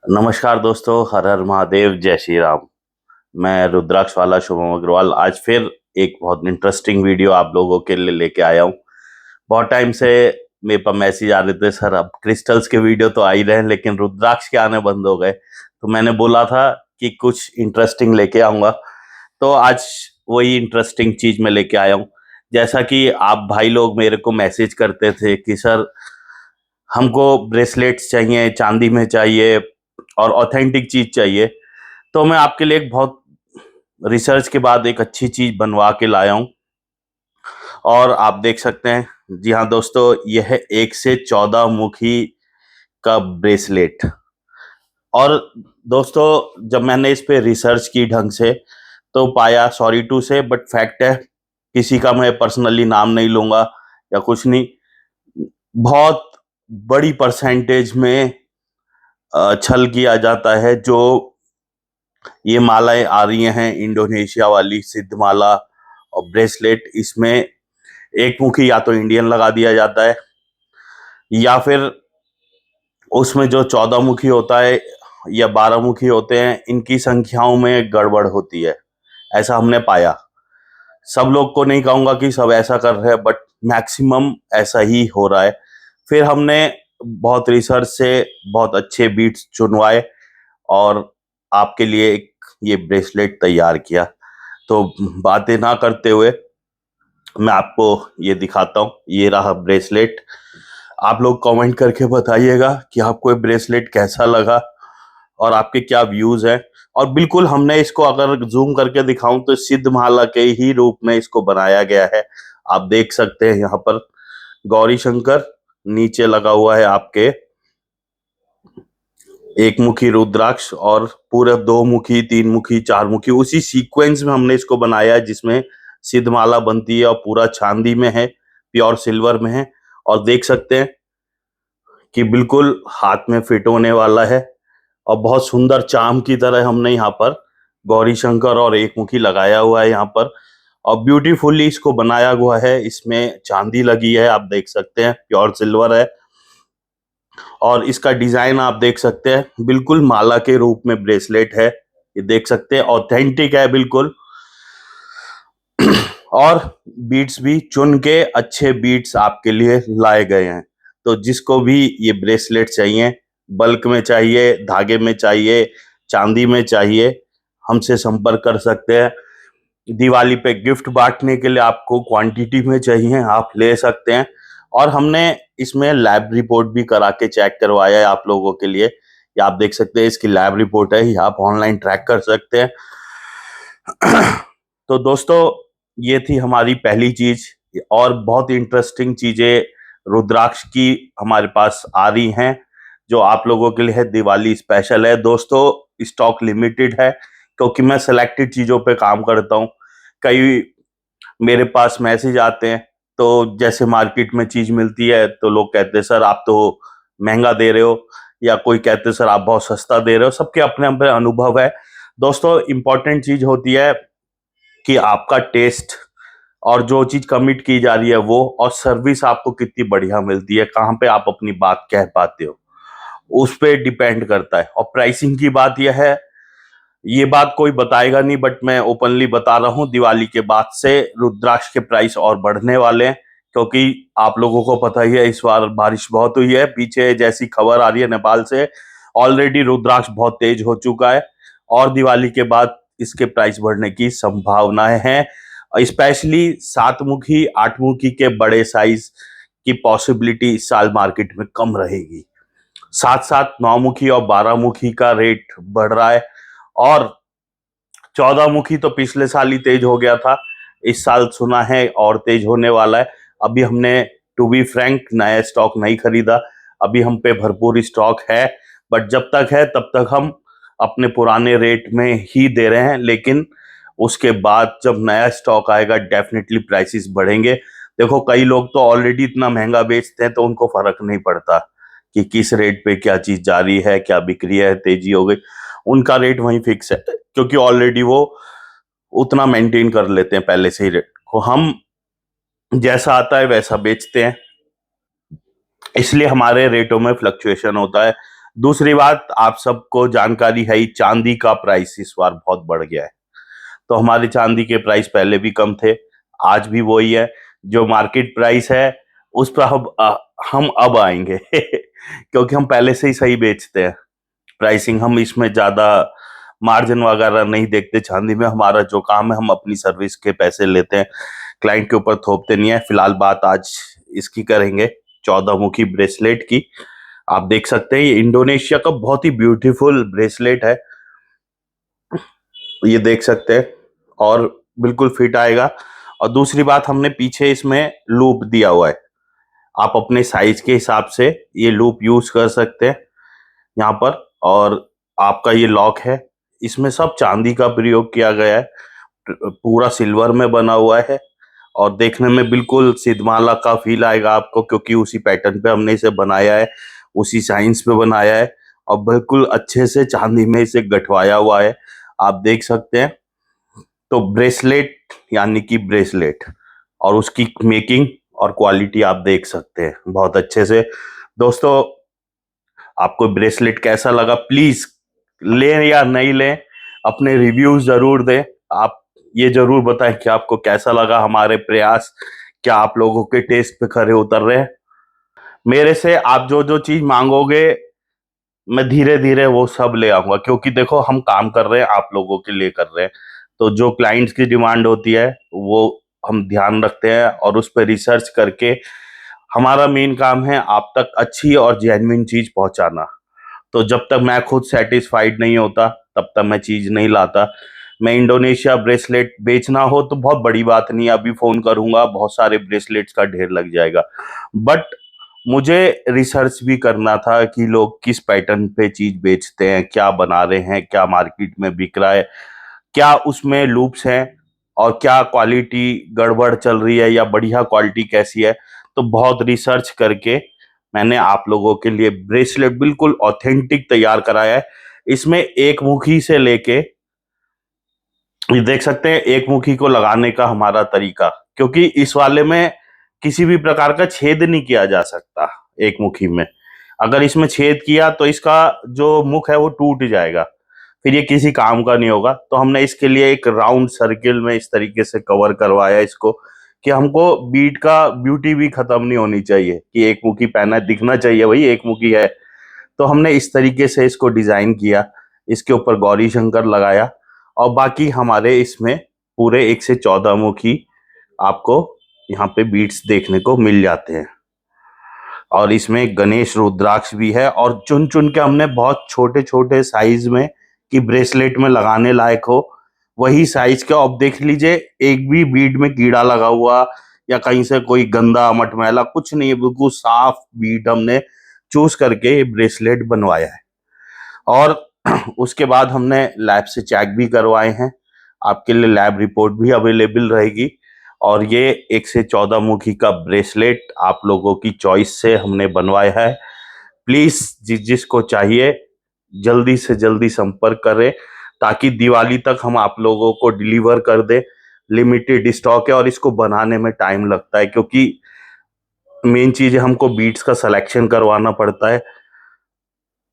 नमस्कार दोस्तों, हर हर महादेव, जय श्री राम। मैं रुद्राक्ष वाला शुभम अग्रवाल आज फिर एक बहुत इंटरेस्टिंग वीडियो आप लोगों के लिए लेके आया हूँ। बहुत टाइम से मेरे पास मैसेज आ रहे थे, सर अब क्रिस्टल्स के वीडियो तो आ ही रहे हैं लेकिन रुद्राक्ष के आने बंद हो गए। तो मैंने बोला था कि कुछ इंटरेस्टिंग लेके आऊंगा, तो आज वही इंटरेस्टिंग चीज मैं लेके आया हूँ। जैसा कि आप भाई लोग मेरे को मैसेज करते थे कि सर हमको ब्रेसलेट्स चाहिए, चांदी में चाहिए और ऑथेंटिक चीज चाहिए, तो मैं आपके लिए एक बहुत रिसर्च के बाद एक अच्छी चीज बनवा के लाया हूं। और आप देख सकते हैं, जी हाँ दोस्तों, यह है 1 से 14 मुखी का ब्रेसलेट। और दोस्तों, जब मैंने इस पे रिसर्च की ढंग से तो पाया, सॉरी टू से बट फैक्ट है, किसी का मैं पर्सनली नाम नहीं लूंगा या कुछ नहीं, बहुत बड़ी परसेंटेज में छल किया जाता है। जो ये मालाएं आ रही हैं इंडोनेशिया वाली सिद्ध माला और ब्रेसलेट, इसमें एक मुखी या तो इंडियन लगा दिया जाता है या फिर उसमें जो 14 मुखी होता है या 12 मुखी होते हैं, इनकी संख्याओं में गड़बड़ होती है, ऐसा हमने पाया। सब लोग को नहीं कहूंगा कि सब ऐसा कर रहे हैं, बट मैक्सिमम ऐसा ही हो रहा है। फिर हमने बहुत रिसर्च से बहुत अच्छे बीट्स चुनवाए और आपके लिए एक ये ब्रेसलेट तैयार किया। तो बातें ना करते हुए मैं आपको ये दिखाता हूँ। ये रहा ब्रेसलेट। आप लोग कमेंट करके बताइएगा कि आपको ये ब्रेसलेट कैसा लगा और आपके क्या व्यूज हैं। और बिल्कुल हमने इसको अगर जूम करके दिखाऊं तो सिद्ध माला के ही रूप में इसको बनाया गया है। आप देख सकते हैं यहाँ पर गौरी शंकर, नीचे लगा हुआ है आपके एक मुखी रुद्राक्ष, और पूरे 2 मुखी, 3 मुखी, 4 मुखी उसी सीक्वेंस में हमने इसको बनाया है जिसमें सिद्ध माला बनती है। और पूरा चांदी में है, प्योर सिल्वर में है। और देख सकते हैं कि बिल्कुल हाथ में फिट होने वाला है और बहुत सुंदर चाम की तरह हमने यहाँ पर गौरी शंकर और एक मुखी लगाया हुआ है यहाँ पर। और ब्यूटीफुली इसको बनाया हुआ है, इसमें चांदी लगी है, आप देख सकते हैं प्योर सिल्वर है। और इसका डिजाइन आप देख सकते हैं, बिल्कुल माला के रूप में ब्रेसलेट है, ये देख सकते हैं, ऑथेंटिक है बिल्कुल। और बीट्स भी चुन के अच्छे बीट्स आपके लिए लाए गए हैं। तो जिसको भी ये ब्रेसलेट चाहिए, बल्क में चाहिए, धागे में चाहिए, चांदी में चाहिए, हमसे संपर्क कर सकते हैं। दिवाली पे गिफ्ट बांटने के लिए आपको क्वांटिटी में चाहिए, आप ले सकते हैं। और हमने इसमें लैब रिपोर्ट भी करा के चेक करवाया है आप लोगों के लिए। ये आप देख सकते हैं, इसकी लैब रिपोर्ट है, ये आप ऑनलाइन ट्रैक कर सकते हैं। तो दोस्तों, ये थी हमारी पहली चीज। और बहुत इंटरेस्टिंग चीजें रुद्राक्ष की हमारे पास आ रही हैं जो आप लोगों के लिए है, दिवाली स्पेशल है दोस्तों। स्टॉक लिमिटेड है क्योंकि मैं सिलेक्टेड चीजों पे काम करता हूँ। कई मेरे पास मैसेज आते हैं, तो जैसे मार्केट में चीज मिलती है तो लोग कहते हैं सर आप तो महंगा दे रहे हो, या कोई कहते हैं सर आप बहुत सस्ता दे रहे हो। सबके अपने अपने अनुभव है दोस्तों। इंपॉर्टेंट चीज होती है कि आपका टेस्ट और जो चीज कमिट की जा रही है वो, और सर्विस आपको कितनी बढ़िया मिलती है, कहाँ पे आप अपनी बात कह पाते हो, उस पे डिपेंड करता है। और प्राइसिंग की बात यह है, ये बात कोई बताएगा नहीं बट मैं ओपनली बता रहा हूँ, दिवाली के बाद से रुद्राक्ष के प्राइस और बढ़ने वाले हैं। क्योंकि आप लोगों को पता ही है, इस बार बारिश बहुत हुई है, पीछे जैसी खबर आ रही है नेपाल से, ऑलरेडी रुद्राक्ष बहुत तेज हो चुका है। और दिवाली के बाद इसके प्राइस बढ़ने की संभावनाएं हैं। स्पेशली 7 मुखी, 8 मुखी के बड़े साइज की पॉसिबिलिटी इस साल मार्केट में कम रहेगी। साथ साथ 9 मुखी और 12 मुखी का रेट बढ़ रहा है। और 14 मुखी तो पिछले साल ही तेज हो गया था, इस साल सुना है और तेज होने वाला है। अभी हमने टू बी फ्रैंक नया स्टॉक नहीं खरीदा, अभी हम पे भरपूर स्टॉक है, बट जब तक है तब तक हम अपने पुराने रेट में ही दे रहे हैं। लेकिन उसके बाद जब नया स्टॉक आएगा डेफिनेटली प्राइसेस बढ़ेंगे। देखो, कई लोग तो ऑलरेडी इतना महंगा बेचते हैं तो उनको फर्क नहीं पड़ता कि किस रेट पे क्या चीज जा रही है, क्या बिक्री है, तेजी हो गई, उनका रेट वहीं फिक्स है क्योंकि ऑलरेडी वो उतना मेंटेन कर लेते हैं पहले से ही रेट को। हम जैसा आता है वैसा बेचते हैं, इसलिए हमारे रेटों में फ्लक्चुएशन होता है। दूसरी बात, आप सबको जानकारी है ही, चांदी का प्राइस इस बार बहुत बढ़ गया है। तो हमारे चांदी के प्राइस पहले भी कम थे, आज भी वही है। जो मार्केट प्राइस है उस पर हम अब आएंगे क्योंकि हम पहले से ही सही बेचते हैं। प्राइसिंग हम इसमें ज्यादा मार्जिन वगैरह नहीं देखते। चांदी में हमारा जो काम है, हम अपनी सर्विस के पैसे लेते हैं, क्लाइंट के ऊपर थोपते नहीं है। फिलहाल बात आज इसकी करेंगे, 14 मुखी ब्रेसलेट की। आप देख सकते हैं ये इंडोनेशिया का बहुत ही ब्यूटीफुल ब्रेसलेट है, ये देख सकते हैं, और बिल्कुल फिट आएगा। और दूसरी बात, हमने पीछे इसमें लूप दिया हुआ है, आप अपने साइज के हिसाब से ये लूप यूज कर सकते हैं यहाँ पर। और आपका ये लॉक है, इसमें सब चांदी का प्रयोग किया गया है, पूरा सिल्वर में बना हुआ है, और देखने में बिल्कुल सिद्धमाला का फील आएगा आपको, क्योंकि उसी पैटर्न पे हमने इसे बनाया है, उसी साइंस पे बनाया है, और बिल्कुल अच्छे से चांदी में इसे गठवाया हुआ है, आप देख सकते हैं। तो ब्रेसलेट यानी कि ब्रेसलेट, और उसकी मेकिंग और क्वालिटी आप देख सकते हैं बहुत अच्छे से। दोस्तों, आपको ब्रेसलेट कैसा लगा, प्लीज लें या नहीं लें, अपने रिव्यूज जरूर दें। आप ये जरूर बताएं कि आपको कैसा लगा हमारे प्रयास, क्या आप लोगों के टेस्ट पे खरे उतर रहे हैं। मेरे से आप जो जो चीज मांगोगे, मैं धीरे धीरे वो सब ले आऊंगा, क्योंकि देखो हम काम कर रहे हैं, आप लोगों के लिए कर रहे हैं। तो जो क्लाइंट्स की डिमांड होती है वो हम ध्यान रखते हैं, और उस पर रिसर्च करके हमारा मेन काम है आप तक अच्छी और जेन्युइन चीज पहुंचाना। तो जब तक मैं खुद सेटिस्फाइड नहीं होता, तब तक मैं चीज नहीं लाता। मैं इंडोनेशिया ब्रेसलेट बेचना हो तो बहुत बड़ी बात नहीं है, अभी फोन करूंगा बहुत सारे ब्रेसलेट्स का ढेर लग जाएगा। बट मुझे रिसर्च भी करना था कि लोग किस पैटर्न पे चीज बेचते हैं, क्या बना रहे हैं, क्या मार्केट में बिक रहा है, क्या उसमें लूप्स हैं, और क्या क्वालिटी गड़बड़ चल रही है या बढ़िया क्वालिटी कैसी है। तो बहुत रिसर्च करके मैंने आप लोगों के लिए ब्रेसलेट बिल्कुल ऑथेंटिक तैयार कराया है। इसमें एक मुखी से लेके, ये देख सकते हैं एक मुखी को लगाने का हमारा तरीका, क्योंकि इस वाले में किसी भी प्रकार का छेद नहीं किया जा सकता। एक मुखी में अगर इसमें छेद किया तो इसका जो मुख है वो टूट जाएगा, फिर ये किसी काम का नहीं होगा। तो हमने इसके लिए एक राउंड सर्किल में इस तरीके से कवर करवाया इसको, कि हमको बीट का ब्यूटी भी खत्म नहीं होनी चाहिए, कि एक मुखी पहना है, दिखना चाहिए भाई एक मुखी है। तो हमने इस तरीके से इसको डिजाइन किया, इसके ऊपर गौरी शंकर लगाया, और बाकी हमारे इसमें पूरे 1 से 14 मुखी आपको यहाँ पे बीट्स देखने को मिल जाते हैं। और इसमें गणेश रुद्राक्ष भी है, और चुन चुन के हमने बहुत छोटे छोटे साइज में, कि ब्रेसलेट में लगाने लायक हो वही साइज का। अब देख लीजिए, एक भी बीड में कीड़ा लगा हुआ या कहीं से कोई गंदा मटमैला कुछ नहीं है, बिल्कुल साफ बीड हमने चूज करके ये ब्रेसलेट बनवाया है। और उसके बाद हमने लैब से चेक भी करवाए हैं, आपके लिए लैब रिपोर्ट भी अवेलेबल रहेगी। और ये 1 से 14 मुखी का ब्रेसलेट आप लोगों की चॉइस से हमने बनवाया है। प्लीज जिसको चाहिए जल्दी से जल्दी संपर्क करें, ताकि दिवाली तक हम आप लोगों को डिलीवर कर दे। लिमिटेड स्टॉक है और इसको बनाने में टाइम लगता है, क्योंकि मेन चीज है हमको बीट्स का सिलेक्शन करवाना पड़ता है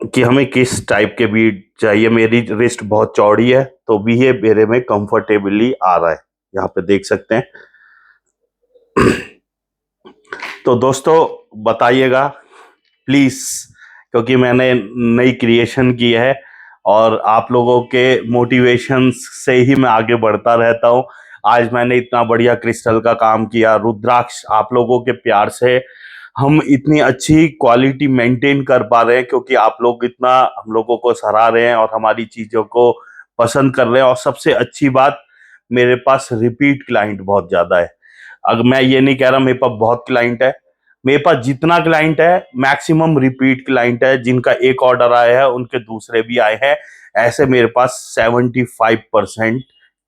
कि हमें किस टाइप के बीट चाहिए। मेरी रिस्ट बहुत चौड़ी है, तो भी ये मेरे में कंफर्टेबली आ रहा है, यहाँ पे देख सकते हैं। तो दोस्तों बताइएगा प्लीज, क्योंकि मैंने नई क्रिएशन की है, और आप लोगों के मोटिवेशन से ही मैं आगे बढ़ता रहता हूँ। आज मैंने इतना बढ़िया क्रिस्टल का काम किया, रुद्राक्ष आप लोगों के प्यार से हम इतनी अच्छी क्वालिटी मेंटेन कर पा रहे हैं, क्योंकि आप लोग इतना हम लोगों को सराह रहे हैं और हमारी चीजों को पसंद कर रहे हैं। और सबसे अच्छी बात, मेरे पास रिपीट क्लाइंट बहुत ज्यादा है। अगर मैं ये नहीं कह रहा मेरे पास बहुत क्लाइंट है, मेरे पास जितना क्लाइंट है मैक्सिमम रिपीट क्लाइंट है, जिनका एक ऑर्डर आया है उनके दूसरे भी आए हैं। ऐसे मेरे पास 75%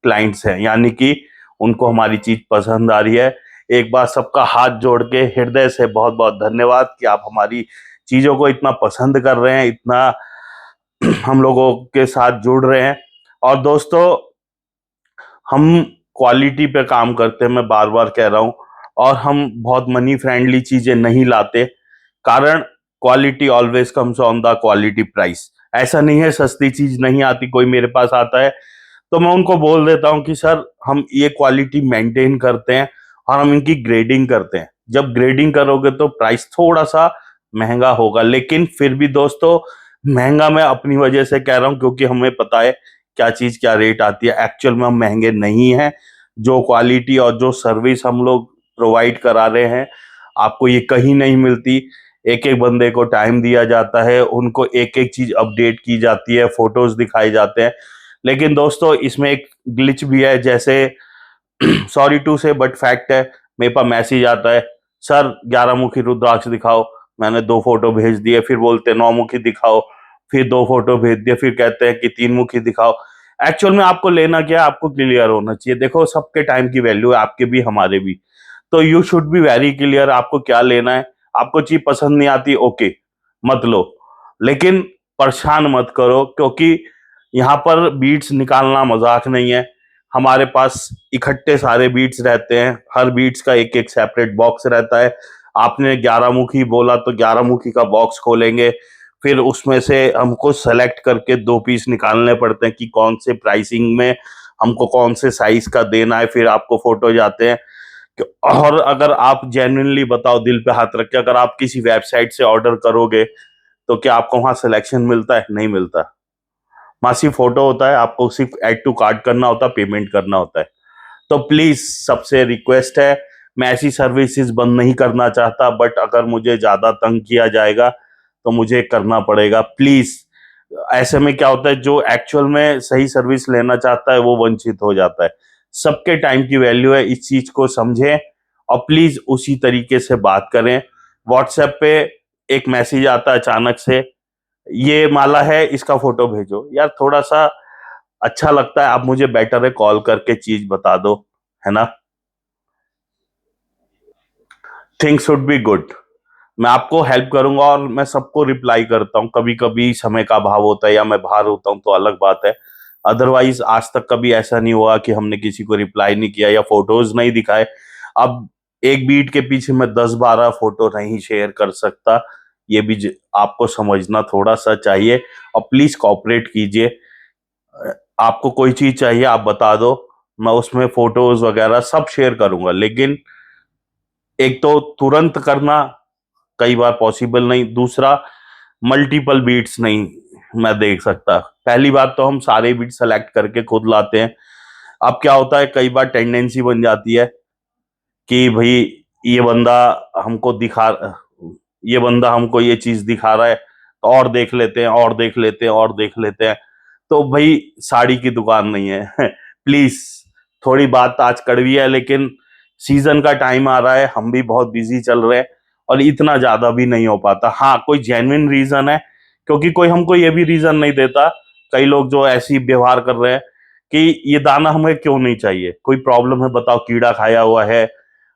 क्लाइंट्स हैं, यानी कि उनको हमारी चीज पसंद आ रही है। एक बार सबका हाथ जोड़ के हृदय से बहुत बहुत धन्यवाद कि आप हमारी चीजों को इतना पसंद कर रहे हैं, इतना हम लोगों के साथ जुड़ रहे हैं। और दोस्तों, हम क्वालिटी पे काम करते हैं, मैं बार बार कह रहा हूं, और हम बहुत मनी फ्रेंडली चीजें नहीं लाते। कारण quality always comes on the quality price. ऐसा नहीं है सस्ती चीज नहीं आती, कोई मेरे पास आता है तो मैं उनको बोल देता हूँ कि सर हम ये क्वालिटी मेंटेन करते हैं और हम इनकी ग्रेडिंग करते हैं। जब ग्रेडिंग करोगे तो प्राइस थोड़ा सा महंगा होगा, लेकिन फिर भी दोस्तों महंगा मैं अपनी वजह से कह रहा हूँ क्योंकि हमें पता है क्या चीज क्या रेट आती है। एक्चुअल में हम महंगे नहीं हैं। जो क्वालिटी और जो सर्विस हम लोग प्रोवाइड करा रहे हैं आपको ये कहीं नहीं मिलती। एक एक बंदे को टाइम दिया जाता है, उनको एक एक चीज अपडेट की जाती है, फोटोज दिखाए जाते हैं। लेकिन दोस्तों इसमें एक ग्लिच भी है, जैसे सॉरी टू से बट फैक्ट है, मेरे पास मैसेज आता है सर 11 मुखी रुद्राक्ष दिखाओ। मैंने 2 फोटो भेज दिए, फिर बोलते 9 मुखी दिखाओ, फिर 2 फोटो भेज दिए, फिर कहते हैं कि 3 मुखी दिखाओ। एक्चुअल में आपको लेना क्या है, आपको क्लियर होना चाहिए। देखो सबके टाइम की वैल्यू है, आपके भी हमारे भी, तो you should be very clear आपको क्या लेना है। आपको चीज पसंद नहीं आती, ओके मत लो, लेकिन परेशान मत करो, क्योंकि यहाँ पर बीट्स निकालना मजाक नहीं है। हमारे पास इकट्ठे सारे बीट्स रहते हैं, हर बीट्स का एक एक सेपरेट बॉक्स रहता है। आपने 11 मुखी बोला तो 11 मुखी का बॉक्स खोलेंगे, फिर उसमें से हमको सेलेक्ट करके 2 पीस निकालने पड़ते हैं कि कौन से प्राइसिंग में हमको कौन से साइज का देना है, फिर आपको फोटो जाते हैं। और अगर आप जेन्युइनली बताओ, दिल पे हाथ रख के, अगर आप किसी वेबसाइट से ऑर्डर करोगे तो क्या आपको वहां सिलेक्शन मिलता है? नहीं मिलता। वहां सिर्फ फोटो होता है, आपको सिर्फ ऐड टू कार्ट करना होता है, पेमेंट करना होता है। तो प्लीज सबसे रिक्वेस्ट है, मैं ऐसी सर्विसेज बंद नहीं करना चाहता, बट अगर मुझे ज्यादा तंग किया जाएगा तो मुझे करना पड़ेगा प्लीज। ऐसे में क्या होता है, जो एक्चुअल में सही सर्विस लेना चाहता है वो वंचित हो जाता है। सबके टाइम की वैल्यू है, इस चीज को समझें और प्लीज उसी तरीके से बात करें। व्हाट्सएप पे एक मैसेज आता है अचानक से, ये माला है इसका फोटो भेजो, यार थोड़ा सा अच्छा लगता है, आप मुझे बेटर है कॉल करके चीज बता दो, है ना। Things should be good. मैं आपको हेल्प करूंगा और मैं सबको रिप्लाई करता हूँ। कभी कभी समय का अभाव होता है या मैं बाहर होता हूँ तो अलग बात है, अदरवाइज आज तक कभी ऐसा नहीं हुआ कि हमने किसी को रिप्लाई नहीं किया या फोटोज नहीं दिखाए। अब एक बीट के पीछे मैं 10-12 फोटो नहीं शेयर कर सकता, ये भी आपको समझना थोड़ा सा चाहिए। और प्लीज कॉपरेट कीजिए। आपको कोई चीज चाहिए आप बता दो, मैं उसमें फोटोज वगैरह सब शेयर करूंगा, लेकिन एक तो तुरंत करना कई बार पॉसिबल नहीं, दूसरा मल्टीपल बीट्स नहीं मैं देख सकता। पहली बात तो हम सारे बीट सेलेक्ट करके खुद लाते हैं। अब क्या होता है, कई बार टेंडेंसी बन जाती है कि भाई ये बंदा हमको दिखा ये बंदा हमको ये चीज दिखा रहा है तो और देख लेते हैं और देख लेते हैं और देख लेते हैं। तो भाई साड़ी की दुकान नहीं है प्लीज। थोड़ी बात आज कड़वी है, लेकिन सीजन का टाइम आ रहा है, हम भी बहुत बिजी चल रहे हैं और इतना ज्यादा भी नहीं हो पाता। हाँ कोई जेन्युइन रीजन है, क्योंकि कोई हमको ये भी रीजन नहीं देता, कई लोग जो ऐसी व्यवहार कर रहे हैं कि ये दाना हमें क्यों नहीं चाहिए, कोई प्रॉब्लम है बताओ, कीड़ा खाया हुआ है,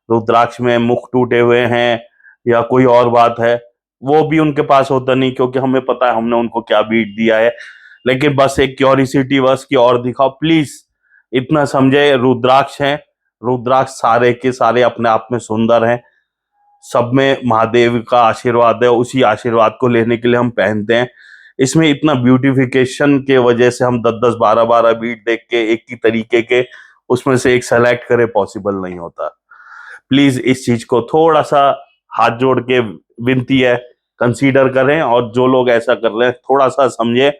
रुद्राक्ष में मुख टूटे हुए हैं या कोई और बात है, वो भी उनके पास होता नहीं, क्योंकि हमें पता है हमने उनको क्या बीट दिया है। लेकिन बस एक क्यूरियोसिटी बस की और दिखाओ प्लीज। इतना समझे, रुद्राक्ष हैं, रुद्राक्ष सारे के सारे अपने आप में सुंदर हैं, सब में महादेव का आशीर्वाद है, उसी आशीर्वाद को लेने के लिए हम पहनते हैं। इसमें इतना ब्यूटिफिकेशन के वजह से हम 10-10 12-12 बीट देख के एक ही तरीके के उसमें से एक सेलेक्ट करें, पॉसिबल नहीं होता। प्लीज इस चीज को थोड़ा सा हाथ जोड़ के विनती है, कंसीडर करें, और जो लोग ऐसा कर रहे हैं थोड़ा सा समझे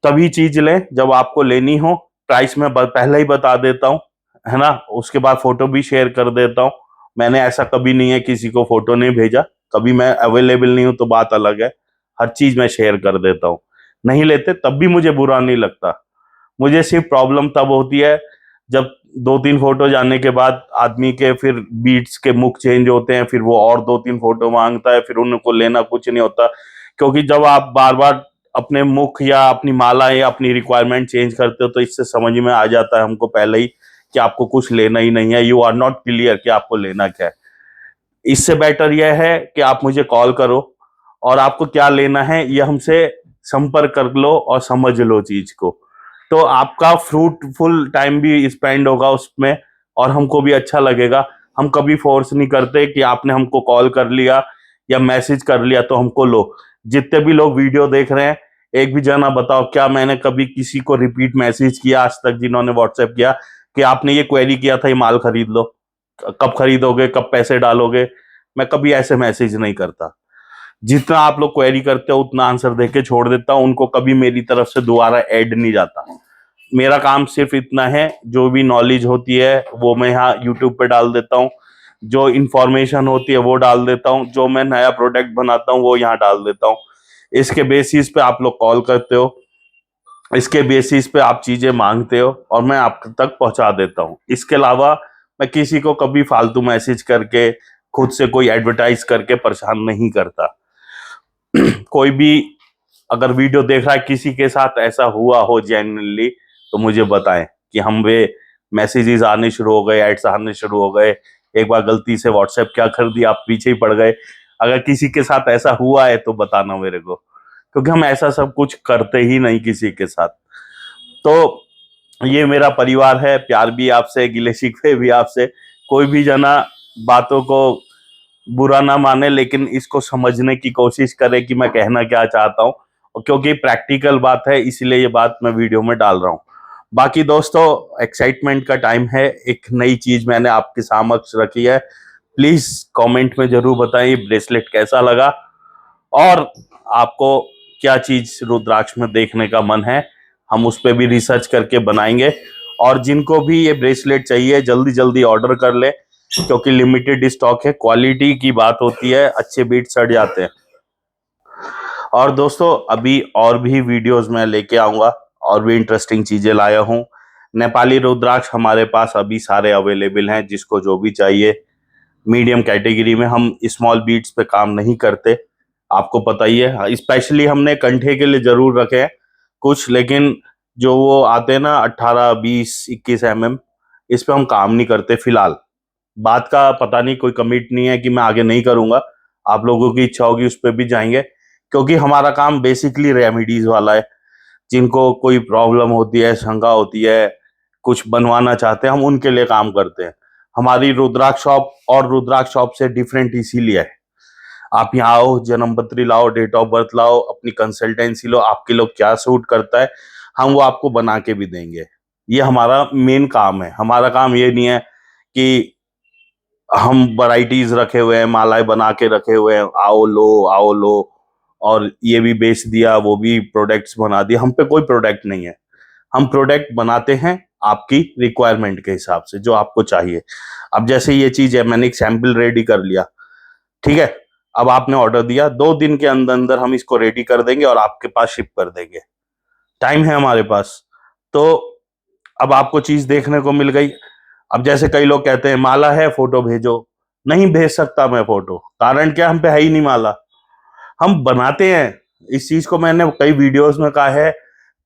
तभी चीज लें जब आपको लेनी हो। प्राइस में पहले ही बता देता हूँ, है ना, उसके बाद फोटो भी शेयर कर देता हूँ। मैंने ऐसा कभी नहीं है किसी को फोटो नहीं भेजा, कभी मैं अवेलेबल नहीं हूं तो बात अलग है, हर चीज मैं शेयर कर देता हूँ। नहीं लेते तब भी मुझे बुरा नहीं लगता। मुझे सिर्फ प्रॉब्लम तब होती है जब 2-3 फोटो जाने के बाद आदमी के फिर बीट्स के मुख चेंज होते हैं, फिर वो और 2-3 फोटो मांगता है, फिर उनको लेना कुछ नहीं होता। क्योंकि जब आप बार बार अपने मुख या अपनी माला या अपनी रिक्वायरमेंट चेंज करते हो तो इससे समझ में आ जाता है हमको पहले ही कि आपको कुछ लेना ही नहीं है, यू आर नॉट क्लियर कि आपको लेना क्या है। इससे बेटर यह है कि आप मुझे कॉल करो और आपको क्या लेना है ये हमसे संपर्क कर लो और समझ लो चीज को, तो आपका फ्रूटफुल टाइम भी स्पेंड होगा उसमें और हमको भी अच्छा लगेगा। हम कभी फोर्स नहीं करते कि आपने हमको कॉल कर लिया या मैसेज कर लिया तो हमको लो। जितने भी लोग वीडियो देख रहे हैं, एक भी जना बताओ क्या मैंने कभी किसी को रिपीट मैसेज किया आज तक जिन्होंने व्हाट्सएप किया कि आपने ये क्वेरी किया था, ये माल खरीद लो, कब खरीदोगे, कब पैसे डालोगे? मैं कभी ऐसे मैसेज नहीं करता। जितना आप लोग क्वेरी करते हो उतना आंसर देके छोड़ देता हूं, उनको कभी मेरी तरफ से दोबारा ऐड नहीं जाता। मेरा काम सिर्फ इतना है, जो भी नॉलेज होती है वो मैं यहाँ यूट्यूब पे डाल देता हूँ, जो इंफॉर्मेशन होती है वो डाल देता हूँ, जो मैं नया प्रोडक्ट बनाता हूँ वो यहाँ डाल देता हूँ। इसके बेसिस पे आप लोग कॉल करते हो, इसके बेसिस पे आप चीजें मांगते हो और मैं आप तक पहुंचा देता हूँ। इसके अलावा मैं किसी को कभी फालतू मैसेज करके, खुद से कोई एडवर्टाइज करके परेशान नहीं करता। कोई भी अगर वीडियो देख रहा है, किसी के साथ ऐसा हुआ हो जेन्युइनली, तो मुझे बताएं कि हम वे मैसेजेस आने शुरू हो गए, एड्स आने शुरू हो गए, एक बार गलती से व्हाट्सएप क्या कर दिया, आप पीछे ही पड़ गए। अगर किसी के साथ ऐसा हुआ है तो बताना मेरे को, क्योंकि हम ऐसा सब कुछ करते ही नहीं किसी के साथ। तो ये मेरा परिवार है, प्यार भी आपसे, गिले शिकवे भी आपसे। कोई भी जना बातों को बुरा ना माने, लेकिन इसको समझने की कोशिश करे कि मैं कहना क्या चाहता हूँ, और क्योंकि प्रैक्टिकल बात है इसलिए ये बात मैं वीडियो में डाल रहा हूँ। बाकी दोस्तों, एक्साइटमेंट का टाइम है, एक नई चीज मैंने आपके समक्ष रखी है। प्लीज कमेंट में जरूर बताएं ये ब्रेसलेट कैसा लगा, और आपको क्या चीज रुद्राक्ष में देखने का मन है, हम उस पर भी रिसर्च करके बनाएंगे। और जिनको भी ये ब्रेसलेट चाहिए जल्दी जल्दी ऑर्डर कर ले, क्योंकि लिमिटेड स्टॉक है, क्वालिटी की बात होती है, अच्छे बीट सड़ जाते हैं। और दोस्तों, अभी और भी वीडियोस मैं लेके आऊंगा, और भी इंटरेस्टिंग चीजें लाया हूं। नेपाली रुद्राक्ष हमारे पास अभी सारे अवेलेबल हैं, जिसको जो भी चाहिए। मीडियम कैटेगरी में, हम स्मॉल बीट्स पे काम नहीं करते, आपको पता ही है। स्पेशली हमने कंठे के लिए जरूर रखे हैं कुछ, लेकिन जो वो आते हैं ना 18, 20, 21 mm, इस पे हम काम नहीं करते फिलहाल। बात का पता नहीं, कोई कमिट नहीं है कि मैं आगे नहीं करूंगा, आप लोगों की इच्छा होगी उस पर भी जाएंगे, क्योंकि हमारा काम बेसिकली रेमेडीज वाला है। जिनको कोई प्रॉब्लम होती है, शंका होती है, कुछ बनवाना चाहते हैं, हम उनके लिए काम करते हैं। हमारी रुद्राक्ष शॉप और रुद्राक्ष शॉप से डिफरेंट इसीलिए है। आप यहाँ आओ, जन्म पत्री लाओ, डेट ऑफ बर्थ लाओ, अपनी कंसल्टेंसी लो, आपके लोग क्या सूट करता है हम वो आपको बना के भी देंगे। ये हमारा मेन काम है। हमारा काम ये नहीं है कि हम वैरायटीज रखे हुए हैं, मालाएं बना के रखे हुए हैं, आओ लो आओ लो, और ये भी बेच दिया, वो भी प्रोडक्ट्स बना दिया। हम पे कोई प्रोडक्ट नहीं है, हम प्रोडक्ट बनाते हैं आपकी रिक्वायरमेंट के हिसाब से, जो आपको चाहिए। अब जैसे ये चीज है, मैंने एक सैंपल रेडी कर लिया, ठीक है, अब आपने ऑर्डर दिया, 2 दिन के अंदर अंदर हम इसको रेडी कर देंगे और आपके पास शिप कर देंगे। टाइम है हमारे पास। तो अब आपको चीज देखने को मिल गई। अब जैसे कई लोग कहते हैं माला है, फोटो भेजो। नहीं भेज सकता मैं फोटो, कारण क्या, हम पे है ही नहीं माला। हम बनाते हैं। इस चीज को मैंने कई वीडियोस में कहा है,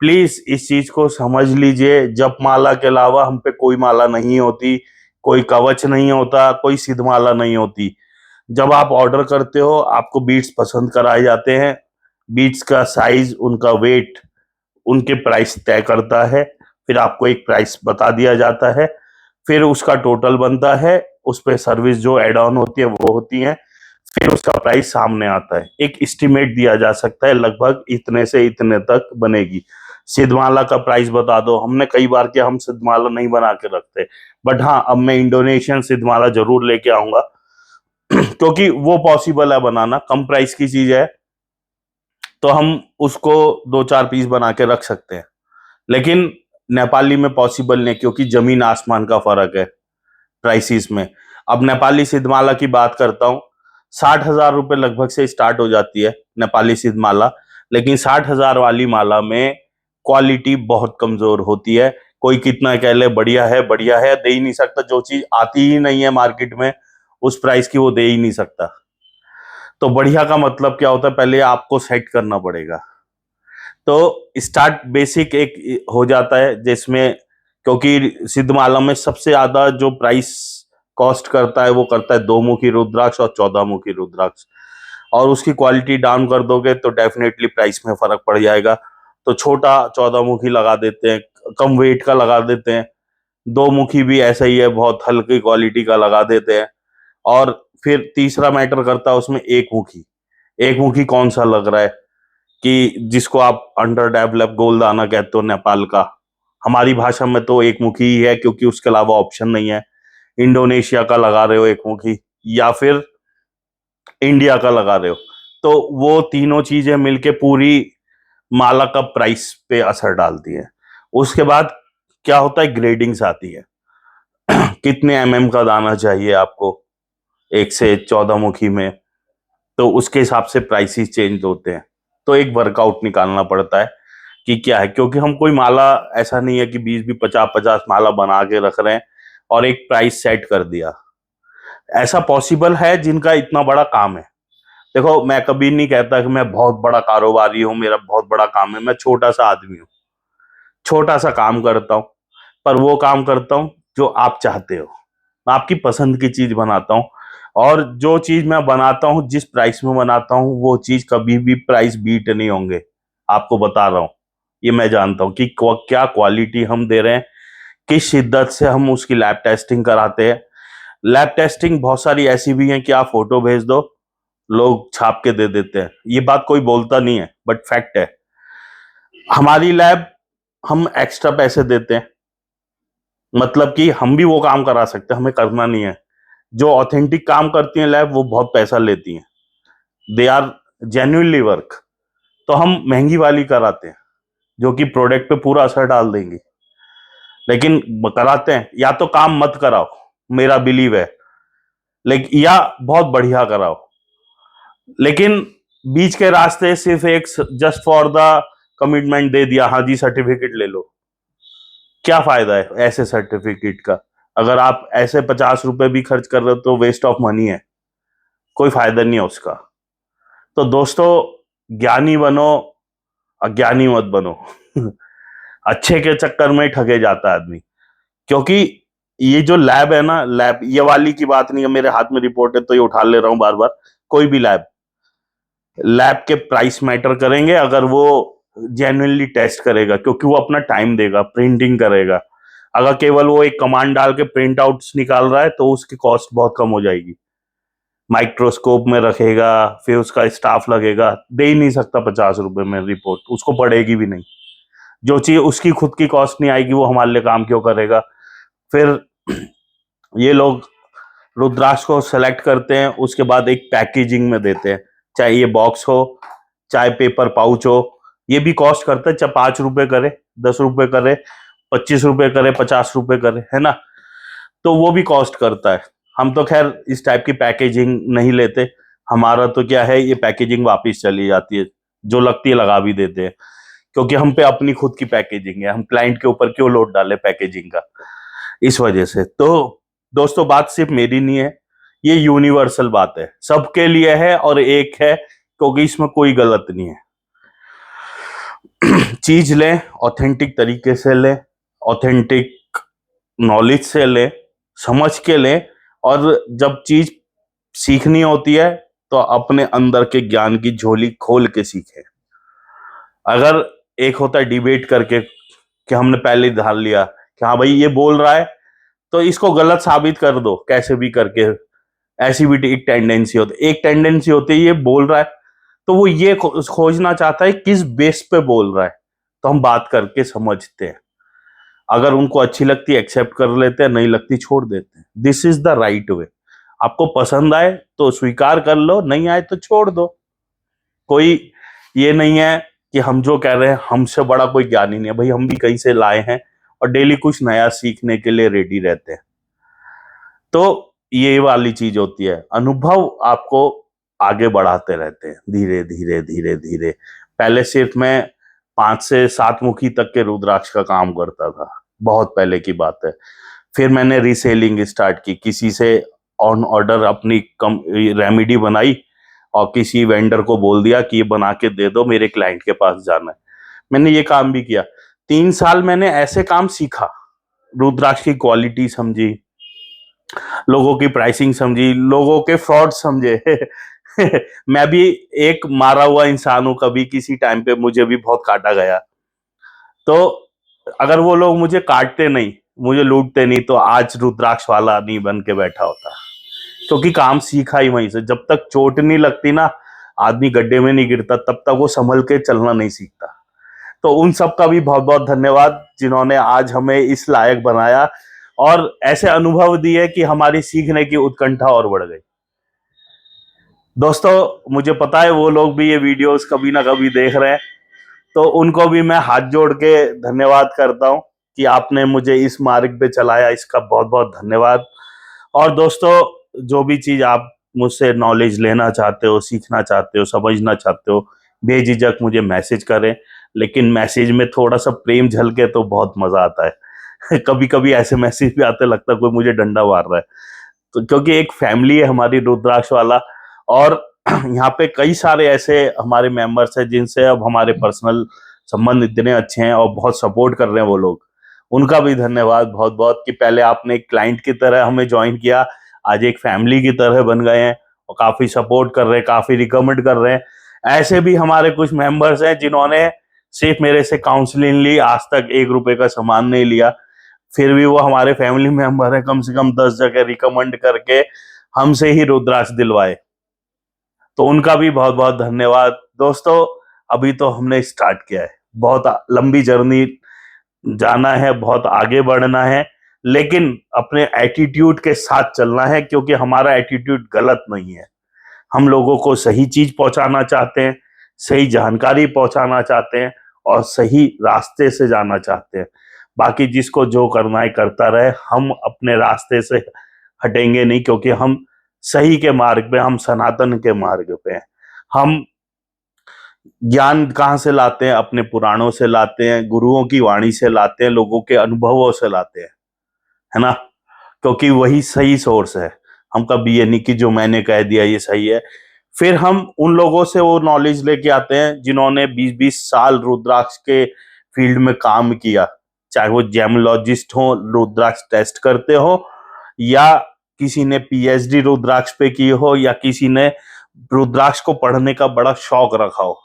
प्लीज इस चीज को समझ लीजिए। जप माला के अलावा हम पे कोई माला नहीं होती, कोई कवच नहीं होता, कोई सिद्ध माला नहीं होती। जब आप ऑर्डर करते हो, आपको बीट्स पसंद कराए जाते हैं, बीट्स का साइज, उनका वेट, उनके प्राइस तय करता है, फिर आपको एक प्राइस बता दिया जाता है, फिर उसका टोटल बनता है, उस पर सर्विस जो एड ऑन होती है वो होती है, फिर उसका प्राइस सामने आता है। एक एस्टिमेट दिया जा सकता है, लगभग इतने से इतने तक बनेगी। सिद्धमाला का प्राइस बता दो, हमने कई बार किया, हम सिद्धमाला नहीं बना के रखते, बट हाँ, अब मैं इंडोनेशियन सिद्धमाला जरूर लेके आऊंगा क्योंकि वो पॉसिबल है बनाना, कम प्राइस की चीज है, तो हम उसको 2-4 पीस बना के रख सकते हैं। लेकिन नेपाली में पॉसिबल नहीं, क्योंकि जमीन आसमान का फर्क है प्राइसिस में। अब नेपाली सिद्धमाला की बात करता हूँ, 60,000 रुपये लगभग से स्टार्ट हो जाती है नेपाली सिद्धमाला, लेकिन 60,000 वाली माला में क्वालिटी बहुत कमजोर होती है। कोई कितना कह ले बढ़िया है बढ़िया है, दे ही नहीं सकता। जो चीज आती ही नहीं है मार्केट में उस प्राइस की, वो दे ही नहीं सकता। तो बढ़िया का मतलब क्या होता है, पहले आपको सेट करना पड़ेगा। तो स्टार्ट बेसिक एक हो जाता है, जिसमें क्योंकि सिद्धमाला में सबसे ज्यादा जो प्राइस कॉस्ट करता है वो करता है 2 मुखी रुद्राक्ष और 14 मुखी रुद्राक्ष। और उसकी क्वालिटी डाउन कर दोगे तो डेफिनेटली प्राइस में फर्क पड़ जाएगा। तो छोटा 14 मुखी लगा देते हैं, कम वेट का लगा देते हैं। 2 मुखी भी ऐसा ही है, बहुत हल्की क्वालिटी का लगा देते हैं। और फिर तीसरा मैटर करता है उसमें एक मुखी। एक मुखी कौन सा लग रहा है कि जिसको आप अंडर डेवलप गोलदाना कहते हो नेपाल का, हमारी भाषा में तो एक मुखी ही है क्योंकि उसके अलावा ऑप्शन नहीं है। इंडोनेशिया का लगा रहे हो एक मुखी, या फिर इंडिया का लगा रहे हो, तो वो तीनों चीजें मिलके पूरी माला का प्राइस पे असर डालती है। उसके बाद क्या होता है, ग्रेडिंग्स आती है। कितने का दाना चाहिए आपको 1 से 14 मुखी में, तो उसके हिसाब से प्राइसेस चेंज होते हैं। तो एक वर्कआउट निकालना पड़ता है कि क्या है, क्योंकि हम कोई माला ऐसा नहीं है कि 20 50 50 माला बना के रख रहे हैं और एक प्राइस सेट कर दिया। ऐसा पॉसिबल है जिनका इतना बड़ा काम है। देखो, मैं कभी नहीं कहता कि मैं बहुत बड़ा कारोबारी हूं, मेरा बहुत बड़ा काम है। मैं छोटा सा आदमी हूं, छोटा सा काम करता हूं, पर वो काम करता हूं जो आप चाहते हो। मैं आपकी पसंद की चीज बनाता हूं, और जो चीज मैं बनाता हूं, जिस प्राइस में बनाता हूं, वो चीज कभी भी प्राइस बीट नहीं होंगे। आपको बता रहा हूं, ये मैं जानता हूं कि क्या क्वालिटी हम दे रहे हैं, किस शिद्दत से हम उसकी लैब टेस्टिंग कराते हैं। लैब टेस्टिंग बहुत सारी ऐसी भी है कि आप फोटो भेज दो, लोग छाप के दे देते हैं। ये बात कोई बोलता नहीं है, बट फैक्ट है। हमारी लैब, हम एक्स्ट्रा पैसे देते हैं, मतलब कि हम भी वो काम करा सकते हैं, हमें करना नहीं है। जो ऑथेंटिक काम करती हैं लैब, वो बहुत पैसा लेती हैं, दे आर जेन्युइनली वर्क। तो हम महंगी वाली कराते हैं जो कि प्रोडक्ट पे पूरा असर डाल देंगी, लेकिन कराते हैं। या तो काम मत कराओ, मेरा बिलीव है, लेकिन या बहुत बढ़िया कराओ, लेकिन बीच के रास्ते सिर्फ एक जस्ट फॉर द कमिटमेंट दे दिया, हाँ जी सर्टिफिकेट ले लो। क्या फायदा है ऐसे सर्टिफिकेट का? अगर आप ऐसे 50 रुपए भी खर्च कर रहे हो तो वेस्ट ऑफ मनी है, कोई फायदा नहीं है उसका। तो दोस्तों, ज्ञानी बनो, अज्ञानी मत बनो। अच्छे के चक्कर में ठगे जाता है आदमी। क्योंकि ये जो लैब है ना, लैब ये वाली की बात नहीं है, मेरे हाथ में रिपोर्ट है तो ये उठा ले रहा हूं बार बार। कोई भी लैब, लैब के प्राइस मैटर करेंगे अगर वो जेन्युइनली टेस्ट करेगा, क्योंकि वो अपना टाइम देगा, प्रिंटिंग करेगा। अगर केवल वो एक कमांड डाल के प्रिंट आउट्स निकाल रहा है तो उसकी कॉस्ट बहुत कम हो जाएगी। माइक्रोस्कोप में रखेगा, फिर उसका स्टाफ लगेगा, दे ही नहीं सकता 50 रुपए में रिपोर्ट, उसको पड़ेगी भी नहीं। जो चीज उसकी खुद की कॉस्ट नहीं आएगी, वो हमारे लिए काम क्यों करेगा? फिर ये लोग रुद्राक्ष को सेलेक्ट करते हैं, उसके बाद एक पैकेजिंग में देते हैं, चाहे ये बॉक्स हो, चाहे पेपर पाउच हो। ये भी कॉस्ट करता है, चाहे 5 रुपए करे, 10 रुपए करे, 25 रुपए करे, 50 रुपए करे, है ना? तो वो भी कॉस्ट करता है। हम तो खैर इस टाइप की पैकेजिंग नहीं लेते। हमारा तो क्या है, ये पैकेजिंग वापस चली जाती है, जो लगती है लगा भी देते हैं, क्योंकि हम पे अपनी खुद की पैकेजिंग है। हम क्लाइंट के ऊपर क्यों लोड डाले पैकेजिंग का, इस वजह से। तो दोस्तों, बात सिर्फ मेरी नहीं है, ये यूनिवर्सल बात है, सबके लिए है और एक है, क्योंकि इसमें कोई गलत नहीं है। चीज लें, ऑथेंटिक तरीके से लें, ऑथेंटिक नॉलेज से लें, समझ के लें। और जब चीज सीखनी होती है तो अपने अंदर के ज्ञान की झोली खोल के सीखें। अगर एक होता है डिबेट करके कि हमने पहले ही ढाल लिया कि हाँ भाई ये बोल रहा है, तो इसको गलत साबित कर दो कैसे भी करके। ऐसी भी एक टेंडेंसी होती है, एक टेंडेंसी होती है ये बोल रहा है तो वो ये खोजना चाहता है किस बेस पे बोल रहा है, तो हम बात करके समझते हैं। अगर उनको अच्छी लगती है एक्सेप्ट कर लेते हैं, नहीं लगती छोड़ देते हैं। This is the right way. आपको पसंद आए तो स्वीकार कर लो, नहीं आए तो छोड़ दो। कोई ये नहीं है कि हम जो कह रहे हैं हमसे बड़ा कोई ज्ञानी नहीं है, भाई हम भी कहीं से लाए हैं और डेली कुछ नया सीखने के लिए रेडी रहते हैं। तो ये वाली चीज होती है, अनुभव आपको आगे बढ़ाते रहते हैं धीरे धीरे धीरे धीरे। पहले सिर्फ मैं 5 से 7 मुखी तक के रुद्राक्ष का काम करता था, बहुत पहले की बात है। फिर मैंने रीसेलिंग स्टार्ट की, किसी से ऑन ऑर्डर अपनी कम रेमेडी बनाई और किसी वेंडर को बोल दिया कि ये बना के दे दो, मेरे क्लाइंट के पास जाना है। मैंने ये काम भी किया। 3 साल मैंने ऐसे काम सीखा, रुद्राक्ष की क्वालिटी समझी, लोगों की प्राइसिंग समझी, लोगों के फ्रॉड समझे। मैं भी एक मारा हुआ इंसान हूं, कभी किसी टाइम पे मुझे भी बहुत काटा गया। तो अगर वो लोग मुझे काटते नहीं, मुझे लूटते नहीं, तो आज रुद्राक्ष वाला नहीं बन के बैठा होता। क्योंकि काम सीखा ही वहीं से। जब तक चोट नहीं लगती ना, आदमी गड्ढे में नहीं गिरता, तब तक वो संभल के चलना नहीं सीखता। तो उन सब का भी बहुत बहुत धन्यवाद जिन्होंने आज हमें इस लायक बनाया और ऐसे अनुभव दिए कि हमारी सीखने की उत्कंठा और बढ़ गई। दोस्तों, मुझे पता है वो लोग भी ये वीडियोस कभी ना कभी देख रहे हैं, तो उनको भी मैं हाथ जोड़ के धन्यवाद करता हूं कि आपने मुझे इस मार्ग पे चलाया। इसका बहुत बहुत धन्यवाद। और दोस्तों, जो भी चीज आप मुझसे नॉलेज लेना चाहते हो, सीखना चाहते हो, समझना चाहते हो, बेझिझक मुझे मैसेज करें। लेकिन मैसेज में थोड़ा सा प्रेम झलके तो बहुत मजा आता है। कभी कभी ऐसे मैसेज भी आते, लगता है कोई मुझे डंडा मार रहा है। तो क्योंकि एक फैमिली है हमारी रुद्राक्ष वाला, और यहाँ पे कई सारे ऐसे हमारे मेंबर्स हैं जिनसे अब हमारे पर्सनल संबंध इतने अच्छे हैं और बहुत सपोर्ट कर रहे हैं वो लोग। उनका भी धन्यवाद बहुत बहुत कि पहले आपने एक क्लाइंट की तरह हमें ज्वाइन किया, आज एक फैमिली की तरह बन गए हैं और काफी सपोर्ट कर रहे हैं, काफी रिकमेंड कर रहे हैं। ऐसे भी हमारे कुछ मेंबर्स हैं जिन्होंने सिर्फ मेरे से काउंसलिंग ली, आज तक 1 रुपए का सामान नहीं लिया, फिर भी वो हमारे फैमिली मेंबर है। कम से कम 10 जगह रिकमेंड करके हमसे ही रुद्राक्ष दिलवाए, तो उनका भी बहुत बहुत धन्यवाद। दोस्तों, अभी तो हमने स्टार्ट किया है, बहुत लंबी जर्नी जाना है, बहुत आगे बढ़ना है, लेकिन अपने एटीट्यूड के साथ चलना है, क्योंकि हमारा एटीट्यूड गलत नहीं है। हम लोगों को सही चीज पहुंचाना चाहते हैं, सही जानकारी पहुंचाना चाहते हैं और सही रास्ते से जाना चाहते हैं। बाकी जिसको जो करना है करता रहे, हम अपने रास्ते से हटेंगे नहीं, क्योंकि हम सही के मार्ग पे, हम सनातन के मार्ग पे हैं। हम ज्ञान कहाँ से लाते हैं? अपने पुराणों से लाते हैं, गुरुओं की वाणी से लाते हैं, लोगों के अनुभवों से लाते हैं, है ना? क्योंकि वही सही सोर्स है। हम कभी ये नहीं कि जो मैंने कह दिया ये सही है। फिर हम उन लोगों से वो नॉलेज लेके आते हैं जिन्होंने 20-20 साल रुद्राक्ष के फील्ड में काम किया, चाहे वो जेमोलॉजिस्ट हो, रुद्राक्ष टेस्ट करते हो, या किसी ने पीएचडी रुद्राक्ष पे की हो, या किसी ने रुद्राक्ष को पढ़ने का बड़ा शौक रखा हो।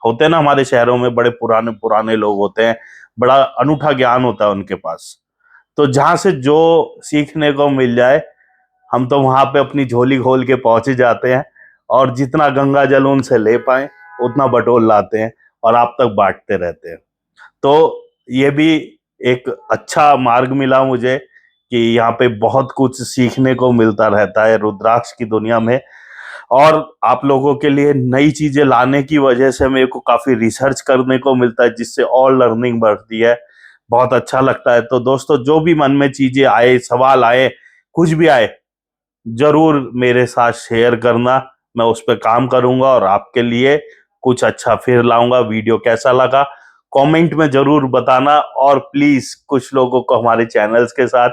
होते हैं ना हमारे शहरों में, बड़े पुराने पुराने लोग होते हैं, बड़ा अनूठा ज्ञान होता है उनके पास। तो जहां से जो सीखने को मिल जाए, हम तो वहां पे अपनी झोली खोल के पहुंच जाते हैं और जितना गंगा जल उनसे ले पाए उतना बटोर लाते हैं और आप तक बांटते रहते हैं। तो ये भी एक अच्छा मार्ग मिला मुझे कि यहाँ पे बहुत कुछ सीखने को मिलता रहता है रुद्राक्ष की दुनिया में। और आप लोगों के लिए नई चीजें लाने की वजह से मेरे को काफी रिसर्च करने को मिलता है, जिससे और लर्निंग बढ़ती है, बहुत अच्छा लगता है। तो दोस्तों, जो भी मन में चीजें आए, सवाल आए, कुछ भी आए, जरूर मेरे साथ शेयर करना। मैं उस पर काम करूंगा और आपके लिए कुछ अच्छा फिर लाऊंगा। वीडियो कैसा लगा कमेंट में जरूर बताना, और प्लीज कुछ लोगों को हमारे चैनल्स के साथ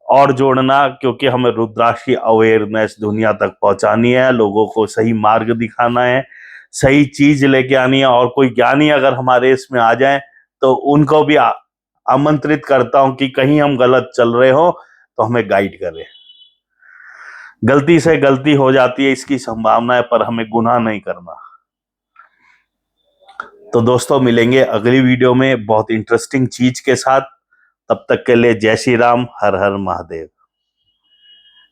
और जोड़ना, क्योंकि हमें रुद्राक्ष की अवेयरनेस दुनिया तक पहुंचानी है, लोगों को सही मार्ग दिखाना है, सही चीज लेके आनी है। और कोई ज्ञानी अगर हमारे इसमें आ जाए तो उनको भी आमंत्रित करता हूं कि कहीं हम गलत चल रहे हो तो हमें गाइड करें। गलती से गलती हो जाती है, इसकी संभावना है, पर हमें गुनाह नहीं करना। तो दोस्तों, मिलेंगे अगली वीडियो में बहुत इंटरेस्टिंग चीज के साथ। तब तक के लिए जय श्री राम, हर हर महादेव।